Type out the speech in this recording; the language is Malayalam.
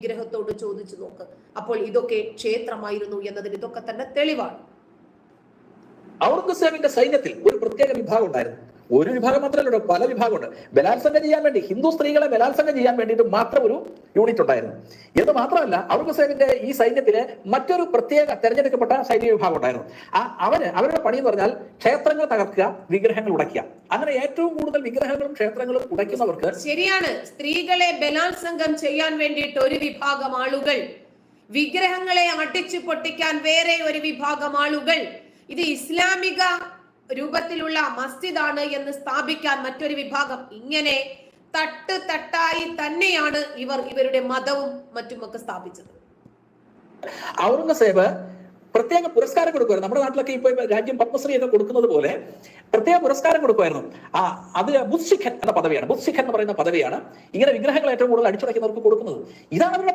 വിഗ്രഹത്തോട് ചോദിച്ചു നോക്ക്. അപ്പോൾ ഇതൊക്കെ ക്ഷേത്രമായിരുന്നു എന്നതിന് ഇതൊക്കെ തന്നെ തെളിവാണ്. ഔറംഗസേബിന്റെ സൈന്യത്തിൽ ഒരു പ്രത്യേക വിഭാഗം ഉണ്ടായിരുന്നു. ഒരു വിഭാഗം മാത്രമല്ലോ, പല വിഭാഗമുണ്ട്. ബലാത്സംഗം ചെയ്യാൻ വേണ്ടി, ഹിന്ദു സ്ത്രീകളെ ബലാത്സംഗം ചെയ്യാൻ വേണ്ടിയിട്ട് മാത്രം ഒരു യൂണിറ്റ് ഉണ്ടായിരുന്നു. എന്ന് മാത്രമല്ല, ഔറംഗസേബിന്റെ ഈ സൈന്യത്തിലെ മറ്റൊരു പ്രത്യേക തെരഞ്ഞെടുക്കപ്പെട്ട സൈനിക വിഭാഗം ഉണ്ടായിരുന്നു. അവരുടെ പണി എന്ന് പറഞ്ഞാൽ ക്ഷേത്രങ്ങൾ തകർക്കുക, വിഗ്രഹങ്ങൾ ഉടയ്ക്കുക. അങ്ങനെ ഏറ്റവും കൂടുതൽ വിഗ്രഹങ്ങളും ക്ഷേത്രങ്ങളും ഉടയ്ക്കുന്നവർക്ക് ശരിയാണ്. സ്ത്രീകളെ ബലാത്സംഗം ചെയ്യാൻ വേണ്ടിയിട്ട് ഒരു വിഭാഗം ആളുകൾ, വിഗ്രഹങ്ങളെ അടിച്ചു പൊട്ടിക്കാൻ വേറെ ഒരു വിഭാഗം ആളുകൾ, ഇത് ഇസ്ലാമിക രൂപത്തിലുള്ള മസ്ജിദാണ് എന്ന് സ്ഥാപിക്കാൻ മറ്റൊരു വിഭാഗം, ഇങ്ങനെ തട്ടായി തന്നെയാണ് ഇവരുടെ മതവും മറ്റുമൊക്കെ സ്ഥാപിച്ചത്. ഔറംഗസേബ് പ്രത്യേക പുരസ്കാരം കൊടുക്കുമായിരുന്നു. നമ്മുടെ നാട്ടിലൊക്കെ ഇപ്പൊ രാജ്യം പത്മശ്രീ ഒക്കെ കൊടുക്കുന്നത് പോലെ പ്രത്യേക പുരസ്കാരം കൊടുക്കുമായിരുന്നു. അത് ബുദ്ധിഖൻ എന്ന പദവിയാണ്. ബുദ്ധിഖൻ എന്ന് പറയുന്ന പദവിയാണ് ഇങ്ങനെ വിഗ്രഹങ്ങൾ ഏറ്റവും കൂടുതൽ അടിച്ചുടയ്ക്കുന്നവർക്ക് കൊടുക്കുന്നത്. ഇതാണ് അവരുടെ